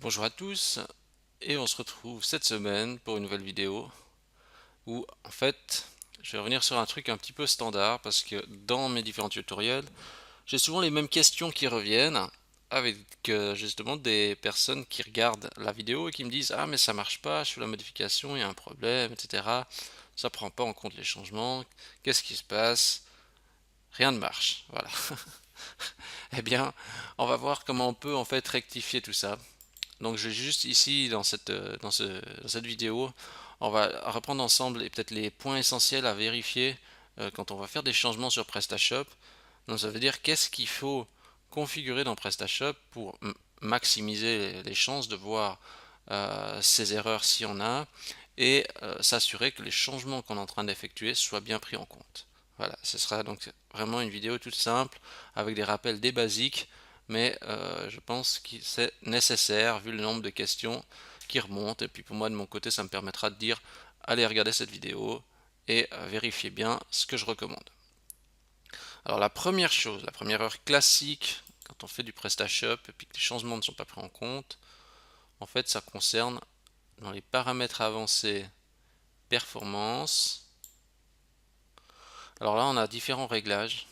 Bonjour à tous, et on se retrouve cette semaine pour une nouvelle vidéo où en fait je vais revenir sur un truc un petit peu standard parce que dans mes différents tutoriels j'ai souvent les mêmes questions qui reviennent avec justement des personnes qui regardent la vidéo et qui me disent ah mais ça marche pas, je fais la modification, il y a un problème, etc. Ça prend pas en compte les changements, qu'est-ce qui se passe? Rien ne marche, voilà. Eh bien, on va voir comment on peut en fait rectifier tout ça. Donc je vais juste ici dans cette vidéo, on va reprendre ensemble et peut-être les points essentiels à vérifier quand on va faire des changements sur PrestaShop. Donc ça veut dire qu'est-ce qu'il faut configurer dans PrestaShop pour maximiser les chances de voir ces erreurs s'il y en a et s'assurer que les changements qu'on est en train d'effectuer soient bien pris en compte. Voilà, ce sera donc vraiment une vidéo toute simple avec des rappels des basiques, mais je pense que c'est nécessaire vu le nombre de questions qui remontent. Et puis pour moi de mon côté, ça me permettra de dire allez regarder cette vidéo et vérifiez bien ce que je recommande. Alors la première chose, la première erreur classique quand on fait du PrestaShop et puis que les changements ne sont pas pris en compte, en fait ça concerne dans les paramètres avancés performance. Alors là on a différents réglages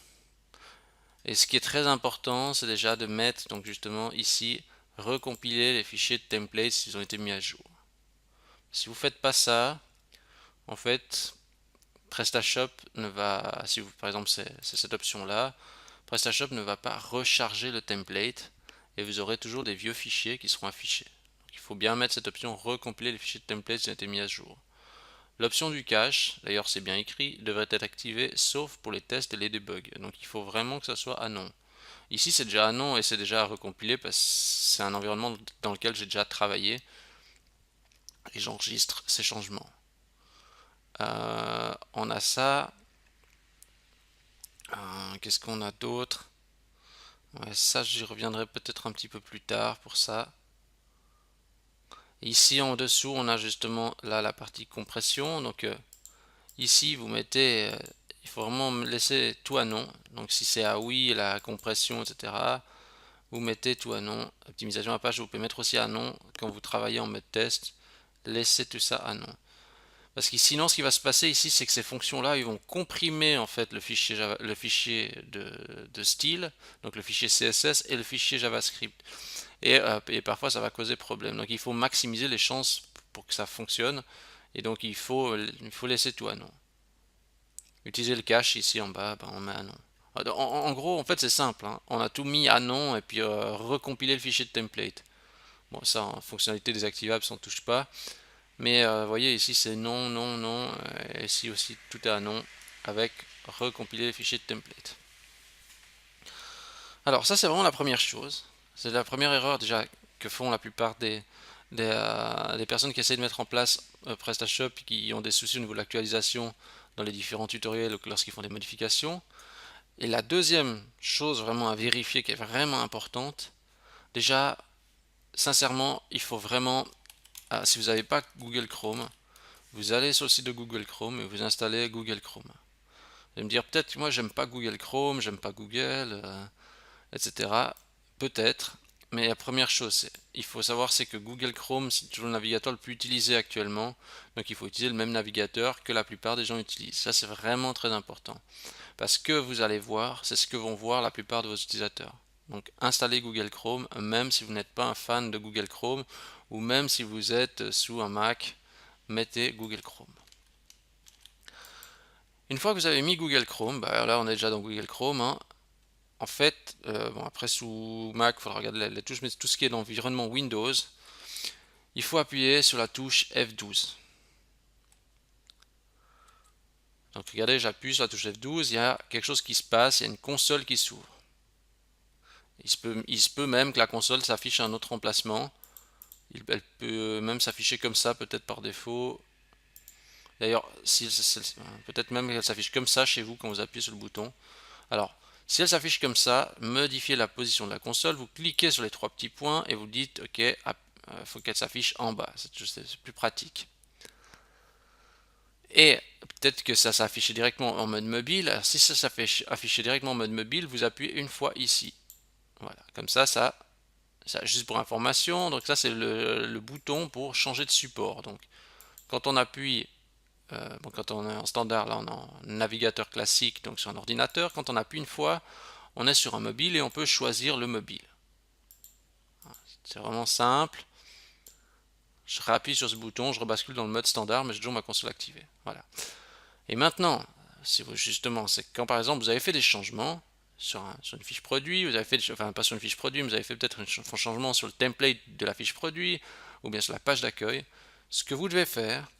et ce qui est très important c'est déjà de mettre donc justement ici recompiler les fichiers de templates s'ils ont été mis à jour. Si vous faites pas ça, en fait PrestaShop ne va, si vous par exemple c'est cette option là, PrestaShop ne va pas recharger le template et vous aurez toujours des vieux fichiers qui seront affichés. Donc, il faut bien mettre cette option recompiler les fichiers de template qui ont été mis à jour. L'option du cache, d'ailleurs c'est bien écrit, devrait être activée sauf pour les tests et les debugs. Donc il faut vraiment que ça soit à non. Ici c'est déjà à non et c'est déjà à recompiler parce que c'est un environnement dans lequel j'ai déjà travaillé et j'enregistre ces changements. On a ça. Qu'est-ce qu'on a d'autre? Ouais, ça j'y reviendrai peut-être un petit peu plus tard pour ça. Ici en dessous on a justement là la partie compression. Donc ici vous mettez, il faut vraiment laisser tout à non. Donc si c'est à oui la compression etc. Vous mettez tout à non. Optimisation à page vous pouvez mettre aussi à non quand vous travaillez en mode test. Laissez tout ça à non. Parce que sinon, ce qui va se passer ici, c'est que ces fonctions-là, ils vont comprimer en fait le fichier de style, donc le fichier CSS et le fichier JavaScript. Et parfois, ça va causer problème. Donc, il faut maximiser les chances pour que ça fonctionne. Et donc, il faut laisser tout à non. Utiliser le cache ici en bas, ben, on met à non. En gros, en fait, c'est simple, hein. On a tout mis à non et puis recompiler le fichier de template. Bon, ça, en fonctionnalité désactivable, ça ne touche pas. Mais vous voyez ici c'est non, non, non, et ici aussi tout est à non avec recompiler les fichiers de template. Alors ça c'est vraiment la première chose, c'est la première erreur déjà que font la plupart des personnes qui essayent de mettre en place PrestaShop et qui ont des soucis au niveau de l'actualisation dans les différents tutoriels ou lorsqu'ils font des modifications. Et la deuxième chose vraiment à vérifier qui est vraiment importante, déjà sincèrement il faut vraiment, si vous n'avez pas Google Chrome, vous allez sur le site de Google Chrome et vous installez Google Chrome. Vous allez me dire peut-être que moi j'aime pas Google Chrome, j'aime pas Google, etc. Peut-être, mais la première chose, il faut savoir c'est que Google Chrome c'est toujours le navigateur le plus utilisé actuellement, donc il faut utiliser le même navigateur que la plupart des gens utilisent. Ça c'est vraiment très important, parce que vous allez voir, c'est ce que vont voir la plupart de vos utilisateurs. Donc installez Google Chrome, même si vous n'êtes pas un fan de Google Chrome, ou même si vous êtes sous un Mac, mettez Google Chrome. Une fois que vous avez mis Google Chrome, bah là on est déjà dans Google Chrome, hein. En fait, bon après sous Mac, il faudra regarder les touches, mais tout ce qui est dans l'environnement Windows, il faut appuyer sur la touche F12. Donc regardez, j'appuie sur la touche F12, il y a quelque chose qui se passe, il y a une console qui s'ouvre. Il se peut même que la console s'affiche à un autre emplacement. Elle peut même s'afficher comme ça, peut-être par défaut. D'ailleurs, peut-être même qu'elle s'affiche comme ça chez vous quand vous appuyez sur le bouton. Alors, si elle s'affiche comme ça, modifiez la position de la console, vous cliquez sur les trois petits points et vous dites OK, il faut qu'elle s'affiche en bas, c'est plus pratique. Et peut-être que ça s'affiche directement en mode mobile. Alors, si ça s'affiche affiché directement en mode mobile, vous appuyez une fois ici. Voilà, comme ça Ça, juste pour information, donc ça c'est le bouton pour changer de support. Donc quand on appuie, bon, quand on est en standard, là on est en navigateur classique, donc sur un ordinateur, quand on appuie une fois, on est sur un mobile et on peut choisir le mobile. C'est vraiment simple. Je rappuie sur ce bouton, je rebascule dans le mode standard, mais j'ai toujours ma console activée. Voilà. Et maintenant, si vous, justement, c'est quand par exemple vous avez fait des changements sur une fiche produit, vous avez fait, enfin pas sur une fiche produit, mais vous avez fait peut-être un changement sur le template de la fiche produit, ou bien sur la page d'accueil. Ce que vous devez faire,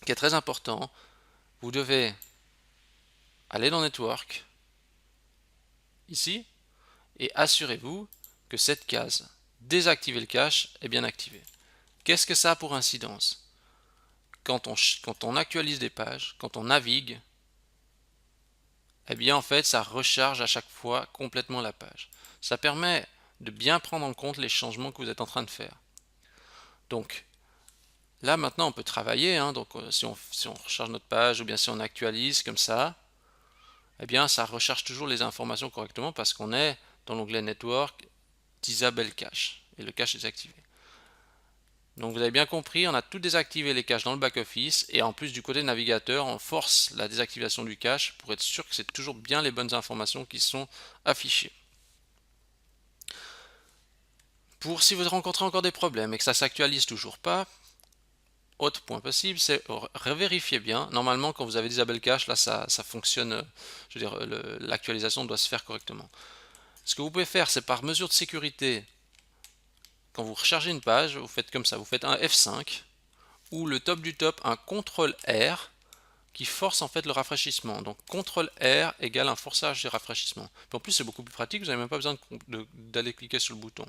qui est très important, vous devez aller dans Network, ici, et assurez-vous que cette case désactiver le cache est bien activée. Qu'est-ce que ça a pour incidence? Quand on actualise des pages, quand on navigue, eh bien en fait ça recharge à chaque fois complètement la page. Ça permet de bien prendre en compte les changements que vous êtes en train de faire. Donc là maintenant on peut travailler, hein, donc si on recharge notre page ou bien si on actualise comme ça, eh bien ça recharge toujours les informations correctement parce qu'on est dans l'onglet Network, Disable Cache, et le cache est activé. Donc vous avez bien compris, on a tout désactivé les caches dans le back-office et en plus du côté navigateur, on force la désactivation du cache pour être sûr que c'est toujours bien les bonnes informations qui sont affichées. Pour si vous rencontrez encore des problèmes et que ça s'actualise toujours pas, autre point possible, c'est revérifier bien. Normalement, quand vous avez Disable Cache, là ça fonctionne, je veux dire, l'actualisation doit se faire correctement. Ce que vous pouvez faire, c'est par mesure de sécurité, quand vous rechargez une page, vous faites comme ça, vous faites un F5 ou le top du top, un CTRL R qui force en fait le rafraîchissement. Donc CTRL R égale un forçage du rafraîchissement. Puis en plus c'est beaucoup plus pratique, vous n'avez même pas besoin d'aller cliquer sur le bouton.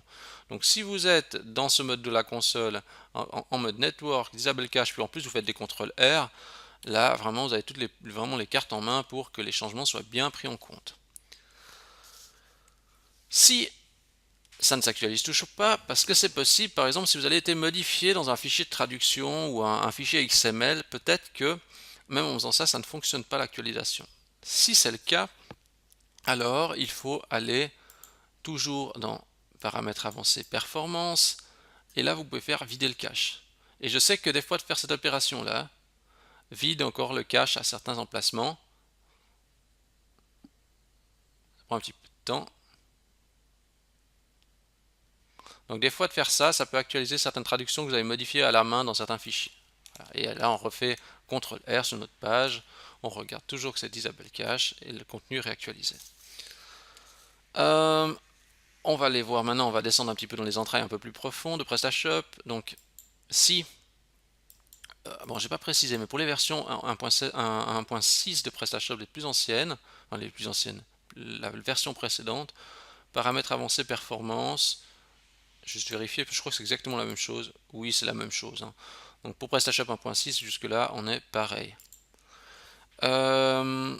Donc si vous êtes dans ce mode de la console, en mode Network, Disable Cache, puis en plus vous faites des CTRL R, là vraiment vous avez vraiment les cartes en main pour que les changements soient bien pris en compte. Si ça ne s'actualise toujours pas, parce que c'est possible, par exemple si vous avez été modifié dans un fichier de traduction ou un fichier XML, peut-être que même en faisant ça, ça ne fonctionne pas l'actualisation. Si c'est le cas, alors il faut aller toujours dans paramètres avancés performance, et là vous pouvez faire vider le cache. Et je sais que des fois de faire cette opération là, vide encore le cache à certains emplacements. Ça prend un petit peu de temps. Donc des fois de faire ça, ça peut actualiser certaines traductions que vous avez modifiées à la main dans certains fichiers. Voilà. Et là on refait CTRL R sur notre page, on regarde toujours que c'est Disable Cache et le contenu est réactualisé. On va aller voir maintenant, on va descendre un petit peu dans les entrailles un peu plus profonds de PrestaShop. Donc si, bon j'ai pas précisé, mais pour les versions 1.6 de PrestaShop les plus anciennes, enfin les plus anciennes, la version précédente, paramètres avancés performance, juste vérifier, je crois que c'est exactement la même chose. Oui, c'est la même chose, hein. Donc pour PrestaShop 1.6, jusque là on est pareil. Un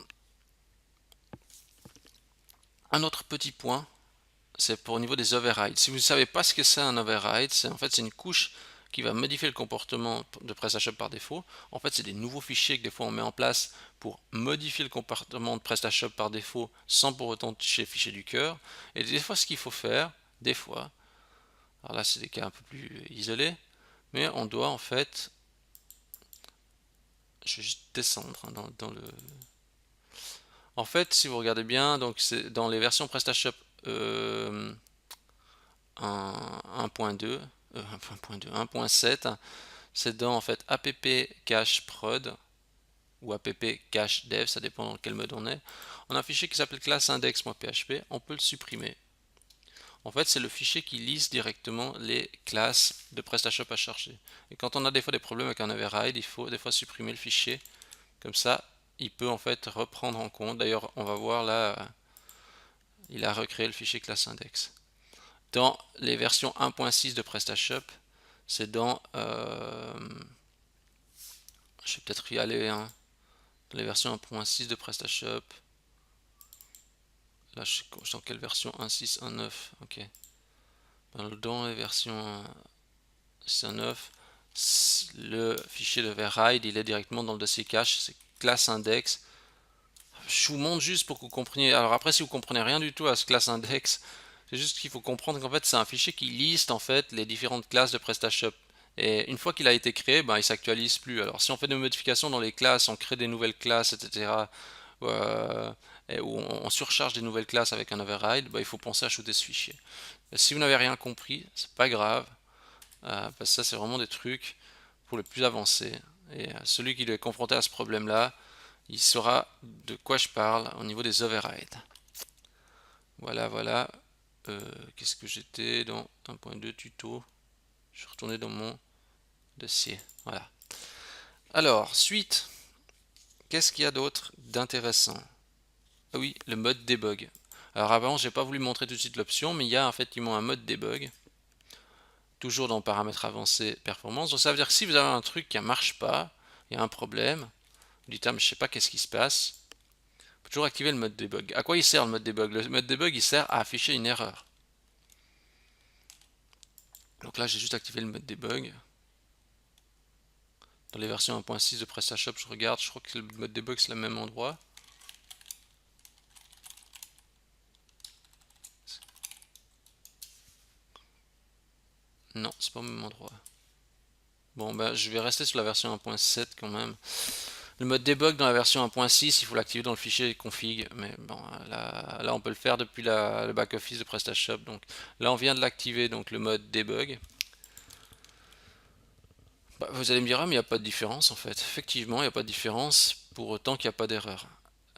autre petit point, c'est pour au niveau des overrides. Si vous ne savez pas ce que c'est un override, c'est en fait c'est une couche qui va modifier le comportement de PrestaShop par défaut. En fait, c'est des nouveaux fichiers que des fois on met en place pour modifier le comportement de PrestaShop par défaut sans pour autant toucher les fichiers du cœur. Et des fois, ce qu'il faut faire, des fois, alors là c'est des cas un peu plus isolés, mais on doit en fait, je vais juste descendre hein, dans le... En fait, si vous regardez bien, donc c'est dans les versions PrestaShop 1.2, 1.7, c'est dans en fait app cache prod ou app cache dev, ça dépend dans quel mode on est. On a un fichier qui s'appelle classindex.php, on peut le supprimer. En fait, c'est le fichier qui liste directement les classes de PrestaShop à charger. Et quand on a des fois des problèmes avec un override, il faut des fois supprimer le fichier. Comme ça, il peut en fait reprendre en compte. D'ailleurs, on va voir là, il a recréé le fichier classindex. Dans les versions 1.6 de PrestaShop, c'est dans... je vais peut-être y aller, hein, dans les versions 1.6 de PrestaShop. Là, je suis dans quelle version? 1.6, 1.9, ok. Dans les versions 1.9, le fichier de override, il est directement dans le dossier cache, c'est classe index. Je vous montre juste pour que vous compreniez. Alors après, si vous comprenez rien du tout à ce classe index, C'est juste qu'il faut comprendre qu'en fait c'est un fichier qui liste en fait les différentes classes de PrestaShop. Et une fois qu'il a été créé, ben, il s'actualise plus. Alors si on fait des modifications dans les classes, on crée des nouvelles classes, etc. euh, ou on surcharge des nouvelles classes avec un override, ben, il faut penser à shooter ce fichier. Et si vous n'avez rien compris, c'est pas grave, parce que ça c'est vraiment des trucs pour les plus avancés. Et celui qui est confronté à ce problème-là, il saura de quoi je parle au niveau des overrides. Voilà, voilà. Qu'est-ce que j'étais dans 1.2 tuto? Je suis retourné dans mon dossier. Voilà. Alors, suite. Qu'est-ce qu'il y a d'autre d'intéressant? Ah oui, le mode debug. Alors avant, j'ai pas voulu montrer tout de suite l'option, mais il y a effectivement un mode debug. Toujours dans paramètres avancés performance. Donc ça veut dire que si vous avez un truc qui ne marche pas, il y a un problème, vous dites ah mais je sais pas qu'est-ce qui se passe, vous pouvez toujours activer le mode debug. À quoi il sert le mode debug? Le mode debug il sert à afficher une erreur. Donc là j'ai juste activé le mode debug. Dans les versions 1.6 de PrestaShop, je regarde, je crois que le mode debug c'est le même endroit. Non, c'est pas au même endroit. Bon, ben, je vais rester sur la version 1.7 quand même. Le mode debug dans la version 1.6, il faut l'activer dans le fichier config. Mais bon, là on peut le faire depuis le back-office de PrestaShop. Donc là, on vient de l'activer, donc le mode debug. Bah, vous allez me dire, ah, mais il n'y a pas de différence en fait. Effectivement, il n'y a pas de différence pour autant qu'il n'y a pas d'erreur.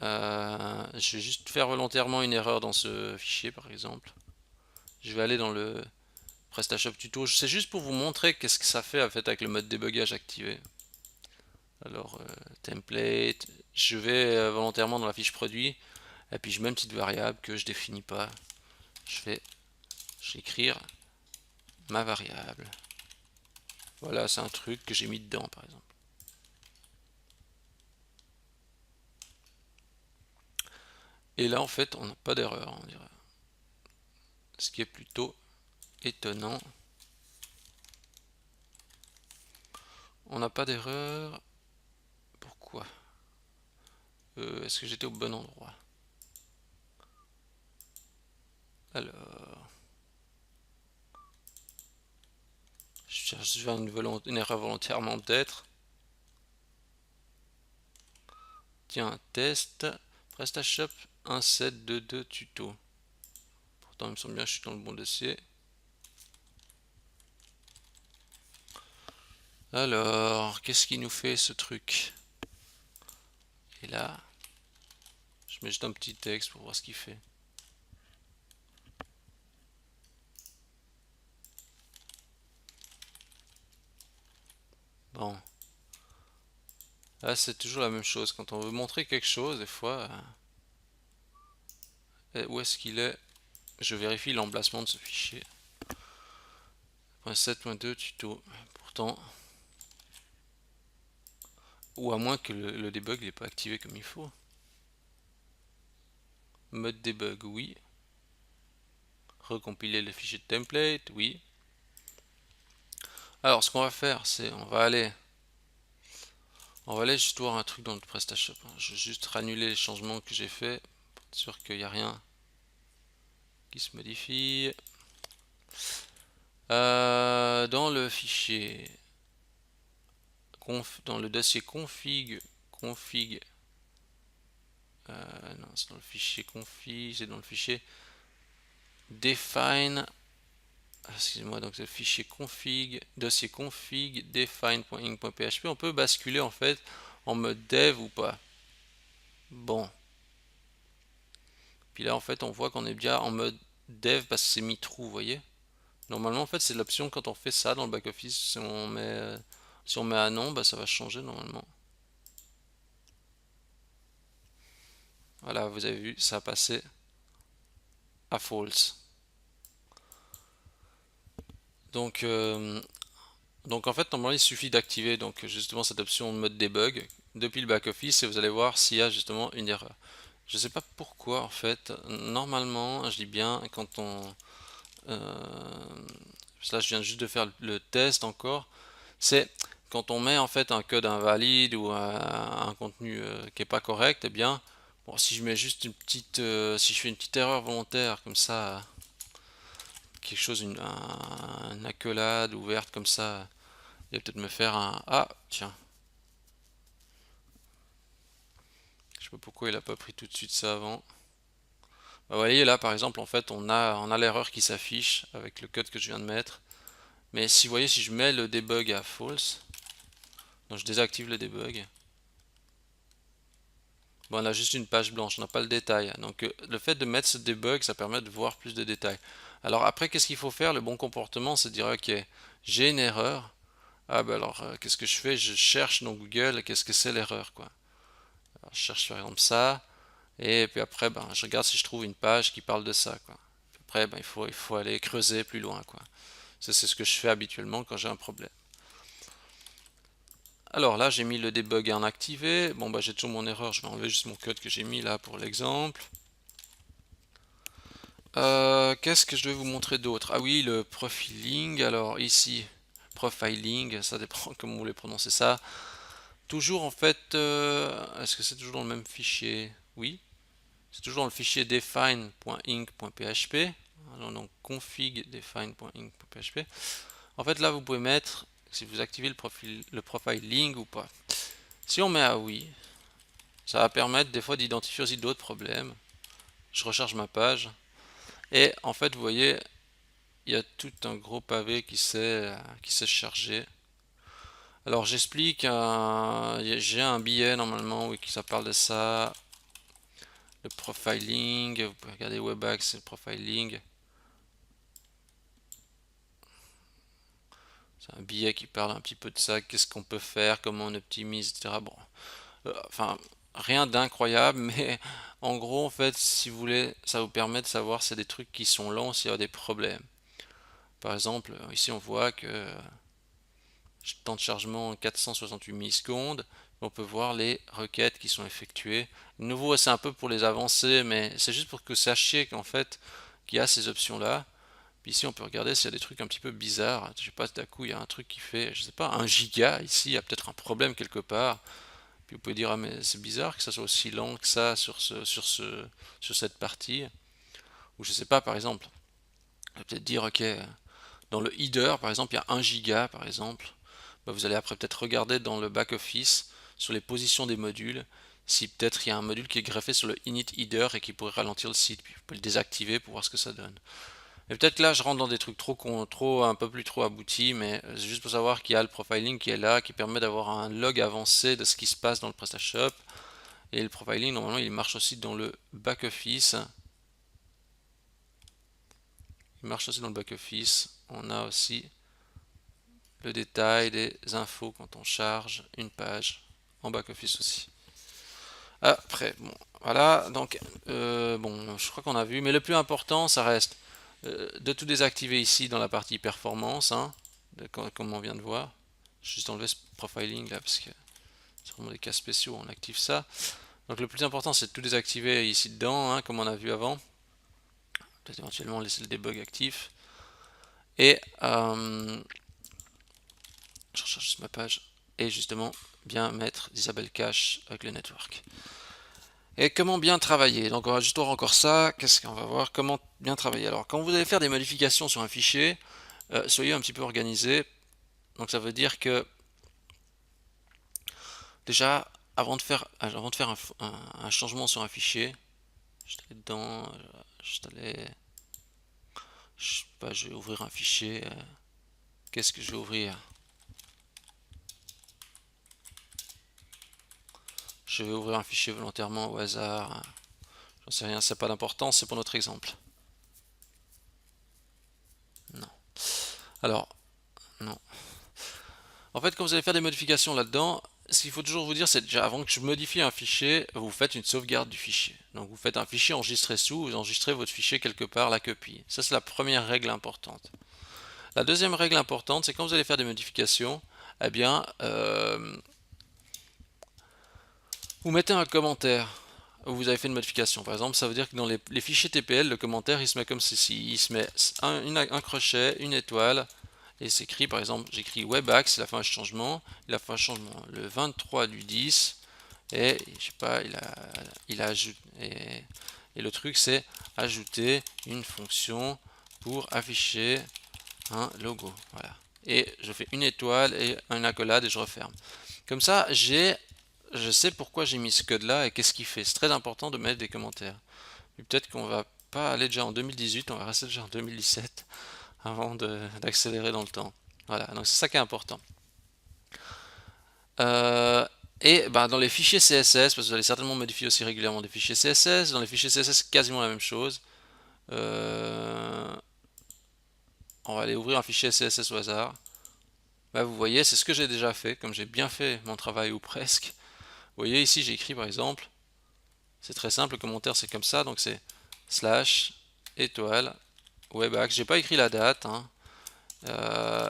Je vais juste faire volontairement une erreur dans ce fichier, par exemple. Je vais aller dans le PrestaShop tuto. C'est juste pour vous montrer qu'est-ce que ça fait en fait avec le mode débugage activé. Alors, template, je vais volontairement dans la fiche produit, et puis je mets une petite variable que je définis pas. Je vais écrire ma variable. Voilà, c'est un truc que j'ai mis dedans, par exemple. Et là, en fait, on n'a pas d'erreur, on dirait. Ce qui est plutôt étonnant. On n'a pas d'erreur. Pourquoi? Est-ce que j'étais au bon endroit? Alors, je cherche une erreur volontairement peut-être. Tiens, test, PrestaShop 1722 tuto. Pourtant, il me semble bien que je suis dans le bon dossier. Alors, qu'est-ce qui nous fait ce truc? Et là, je mets juste un petit texte pour voir ce qu'il fait. Bon. Là, c'est toujours la même chose. Quand on veut montrer quelque chose, des fois... où est-ce qu'il est? Je vérifie l'emplacement de ce fichier. 7.2 tuto. Pourtant... Ou à moins que le debug n'est pas activé comme il faut. Mode debug, oui. Recompiler le fichier de template, oui. Alors, ce qu'on va faire, c'est on va aller juste voir un truc dans le PrestaShop. Je vais juste annuler les changements que j'ai fait pour être sûr qu'il n'y a rien qui se modifie. Dans le fichier dans le dossier config, non, c'est dans le fichier config, c'est dans le fichier define, excusez-moi, donc c'est le fichier config, dossier config, define.inc.php. On peut basculer en fait en mode dev ou pas. Bon. Puis là en fait on voit qu'on est bien en mode dev parce que c'est mis true, vous voyez. Normalement en fait c'est l'option quand on fait ça dans le back-office. Si on met à non, bah, ça va changer normalement. Voilà, vous avez vu, ça a passé à false. Donc, en fait, normalement, il suffit d'activer donc justement cette option mode debug depuis le back-office et vous allez voir s'il y a justement une erreur. Je ne sais pas pourquoi en fait. Normalement, je dis bien quand on... là, je viens juste de faire le test encore. C'est quand on met en fait un code invalide ou un contenu qui est pas correct, eh bien, bon, si je mets juste une petite, si je fais une petite erreur volontaire comme ça, quelque chose, une accolade ouverte comme ça, il va peut-être me faire un... Ah, tiens. Je sais pas pourquoi il a pas pris tout de suite ça avant. Bah, vous voyez là par exemple en fait on a l'erreur qui s'affiche avec le code que je viens de mettre. Mais si vous voyez si je mets le debug à false, donc je désactive le debug. Bon, on a juste une page blanche, on n'a pas le détail. Donc le fait de mettre ce debug, ça permet de voir plus de détails. Alors après, qu'est-ce qu'il faut faire? Le bon comportement, c'est de dire, ok, j'ai une erreur. Ah ben alors, qu'est-ce que je fais? Je cherche dans Google, qu'est-ce que c'est l'erreur, quoi. Alors, je cherche par exemple ça, et puis après, ben, je regarde si je trouve une page qui parle de ça, quoi. Puis après, ben, il faut aller creuser plus loin, quoi. Ça, c'est ce que je fais habituellement quand j'ai un problème. Alors là, j'ai mis le debug en activé. Bon, bah, j'ai toujours mon erreur. Je vais enlever juste mon code que j'ai mis là pour l'exemple. Qu'est-ce que je vais vous montrer d'autre? Ah oui, le profiling. Alors ici, profiling, ça dépend comment vous voulez prononcer ça. Toujours en fait, est-ce que c'est toujours dans le même fichier? Oui, c'est toujours dans le fichier define.inc.php. Alors donc config define.inc.php. En fait là, vous pouvez mettre si vous activez le profiling ou pas. Si on met à oui, ça va permettre des fois d'identifier aussi d'autres problèmes. Je recharge ma page. Et en fait, vous voyez, il y a tout un gros pavé qui s'est chargé. Alors j'explique, j'ai un billet normalement oui, qui ça parle de ça. Le profiling, vous pouvez regarder Webax, c'est le profiling. C'est un billet qui parle un petit peu de ça, qu'est-ce qu'on peut faire, comment on optimise, etc. Bon, enfin, rien d'incroyable, mais en gros, en fait, si vous voulez, ça vous permet de savoir si c'est des trucs qui sont lents, s'il y a des problèmes. Par exemple, ici on voit que temps de chargement 468 millisecondes. On peut voir les requêtes qui sont effectuées. De nouveau, c'est un peu pour les avancer, mais c'est juste pour que vous sachiez qu'en fait, qu'il y a ces options-là. Puis ici, on peut regarder s'il y a des trucs un petit peu bizarres. Je sais pas, d'un coup, il y a un truc qui fait, je sais pas, 1 giga ici, il y a peut-être un problème quelque part. Puis vous pouvez dire, ah mais c'est bizarre que ça soit aussi lent que ça sur cette partie. Ou je sais pas, par exemple, on va peut-être dire, ok, dans le header, par exemple, il y a 1 giga, par exemple. Bah, vous allez après peut-être regarder dans le back-office sur les positions des modules si peut-être il y a un module qui est greffé sur le init header et qui pourrait ralentir le site. Puis vous pouvez le désactiver pour voir ce que ça donne. Et peut-être là je rentre dans des trucs un peu plus trop aboutis, mais c'est juste pour savoir qu'il y a le profiling qui est là, qui permet d'avoir un log avancé de ce qui se passe dans le PrestaShop. Et le profiling normalement il marche aussi dans le back-office. Il marche aussi dans le back-office. On a aussi le détail des infos quand on charge une page en back-office aussi. Après, bon, voilà, donc, bon, je crois qu'on a vu, mais le plus important, ça reste de tout désactiver ici dans la partie performance, hein, comme on vient de voir. Juste enlever ce profiling là, parce que c'est vraiment des cas spéciaux, on active ça. Donc le plus important, c'est de tout désactiver ici dedans, hein, comme on a vu avant. Peut-être éventuellement laisser le debug actif. Et je recherche juste ma page. Et justement, bien mettre Disable Cache avec le network. Et comment bien travailler? Donc on va juste voir encore ça. Qu'est-ce qu'on va voir? Comment bien travailler? Alors quand vous allez faire des modifications sur un fichier, soyez un petit peu organisé. Donc ça veut dire que déjà avant de faire un changement sur un fichier, je vais dedans, je sais pas, je vais ouvrir un fichier. Qu'est-ce que je vais ouvrir? Je vais ouvrir un fichier volontairement au hasard. J'en sais rien, c'est pas d'importance, c'est pour notre exemple. Non. Alors, non. En fait, quand vous allez faire des modifications là-dedans, ce qu'il faut toujours vous dire, c'est déjà avant que je modifie un fichier, vous faites une sauvegarde du fichier. Donc vous faites un fichier enregistré sous, vous enregistrez votre fichier quelque part, la copie. Ça, c'est la première règle importante. La deuxième règle importante, c'est quand vous allez faire des modifications, eh bien, vous mettez un commentaire où vous avez fait une modification. Par exemple, ça veut dire que dans les fichiers TPL, le commentaire, il se met comme ceci. Il se met un crochet, une étoile, et c'est écrit, par exemple, j'écris Webax, il a fait un changement, le 23 du 10, et je sais pas, il a ajouté, et le truc c'est ajouter une fonction pour afficher un logo. Voilà. Et je fais une étoile et une accolade et je referme. Comme ça, je sais pourquoi j'ai mis ce code là et qu'est-ce qu'il fait. C'est très important de mettre des commentaires. Peut-être qu'on va pas aller déjà en 2018, on va rester déjà en 2017 avant d'accélérer dans le temps. Voilà, donc c'est ça qui est important. Et ben, dans les fichiers CSS, parce que vous allez certainement modifier aussi régulièrement des fichiers CSS, dans les fichiers CSS c'est quasiment la même chose. On va aller ouvrir un fichier CSS au hasard. Là, vous voyez, c'est ce que j'ai déjà fait, comme j'ai bien fait mon travail ou presque. Vous voyez ici, j'ai écrit par exemple, c'est très simple, le commentaire c'est comme ça, donc c'est slash étoile webax. J'ai pas écrit la date. Hein.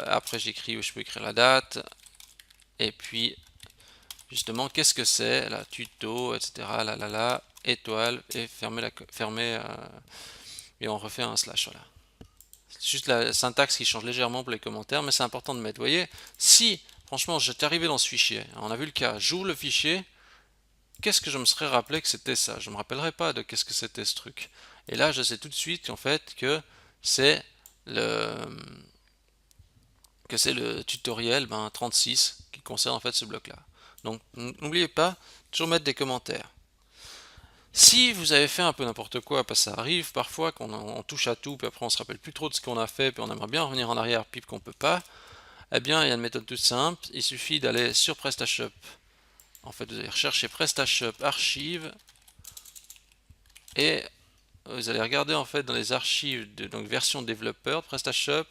Après j'écris où je peux écrire la date. Et puis justement, qu'est-ce que c'est, la tuto, etc. Là, étoile et fermer et on refait un slash. Voilà. C'est juste la syntaxe qui change légèrement pour les commentaires, mais c'est important de mettre. Vous voyez, si franchement j'étais arrivé dans ce fichier, on a vu le cas, j'ouvre le fichier, qu'est-ce que je me serais rappelé que c'était ça? Je me rappellerais pas de qu'est-ce que c'était ce truc. Et là, je sais tout de suite en fait c'est le que c'est le tutoriel 36 qui concerne en fait ce bloc-là. Donc n'oubliez pas, toujours mettre des commentaires. Si vous avez fait un peu n'importe quoi, parce que ça arrive parfois qu'on touche à tout, puis après on se rappelle plus trop de ce qu'on a fait, puis on aimerait bien revenir en arrière, puis qu'on peut pas, eh bien il y a une méthode toute simple, il suffit d'aller sur PrestaShop. En fait, vous allez rechercher PrestaShop Archive, et vous allez regarder en fait dans les archives de donc version développeur de PrestaShop,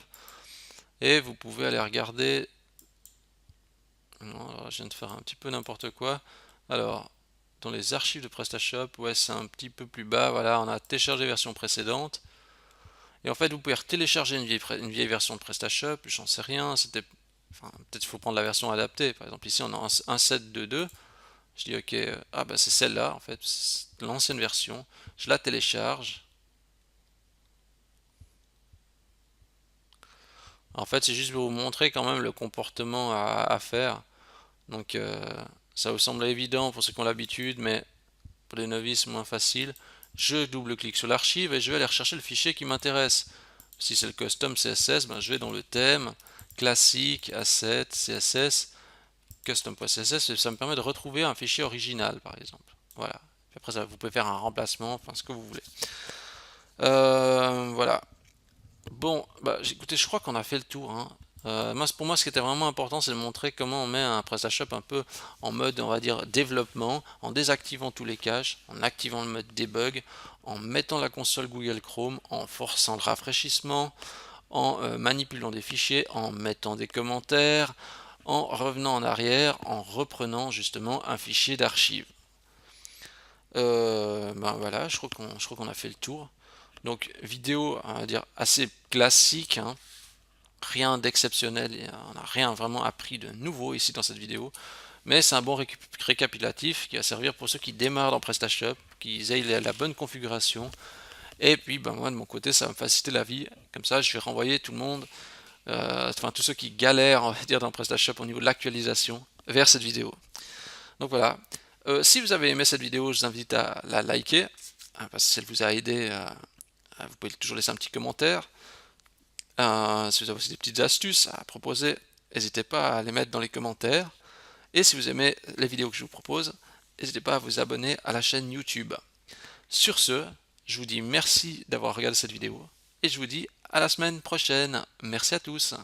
et vous pouvez aller regarder. Non, alors, je viens de faire un petit peu n'importe quoi. Alors, dans les archives de PrestaShop, ouais, c'est un petit peu plus bas. Voilà, on a téléchargé version précédente. Et en fait, vous pouvez télécharger une vieille version de PrestaShop. J'en sais rien. C'était, enfin, peut-être qu'il faut prendre la version adaptée. Par exemple, ici, on a un 1.7.2.2. Je dis OK, ah bah c'est celle-là en fait, c'est l'ancienne version. Je la télécharge. En fait, c'est juste pour vous montrer quand même le comportement à faire. Donc, ça vous semble évident pour ceux qui ont l'habitude, mais pour les novices, moins facile. Je double-clique sur l'archive et je vais aller rechercher le fichier qui m'intéresse. Si c'est le custom CSS, ben je vais dans le thème, classique, asset, CSS, custom.css, et ça me permet de retrouver un fichier original, par exemple. Voilà. Puis après, ça, vous pouvez faire un remplacement, enfin ce que vous voulez. Voilà. Bon, bah, écoutez, je crois qu'on a fait le tour. Hein. Pour moi, ce qui était vraiment important, c'est de montrer comment on met un PrestaShop un peu en mode, on va dire, développement, en désactivant tous les caches, en activant le mode debug, en mettant la console Google Chrome, en forçant le rafraîchissement, en manipulant des fichiers, en mettant des commentaires, en revenant en arrière, en reprenant justement un fichier d'archives. Ben voilà, je crois qu'on a fait le tour. Donc vidéo, on va dire assez classique, hein. Rien d'exceptionnel, on n'a rien vraiment appris de nouveau ici dans cette vidéo, mais c'est un bon récapitulatif qui va servir pour ceux qui démarrent dans PrestaShop, qu'ils aient la bonne configuration. Et puis ben moi de mon côté, ça va me faciliter la vie. Comme ça, je vais renvoyer tout le monde, enfin tous ceux qui galèrent, on va dire, dans PrestaShop au niveau de l'actualisation, vers cette vidéo. Donc voilà. Si vous avez aimé cette vidéo, je vous invite à la liker, hein, parce que si elle vous a aidé, vous pouvez toujours laisser un petit commentaire. Si vous avez aussi des petites astuces à proposer, n'hésitez pas à les mettre dans les commentaires. Et si vous aimez les vidéos que je vous propose, n'hésitez pas à vous abonner à la chaîne YouTube. Sur ce, je vous dis merci d'avoir regardé cette vidéo et je vous dis à la semaine prochaine. Merci à tous.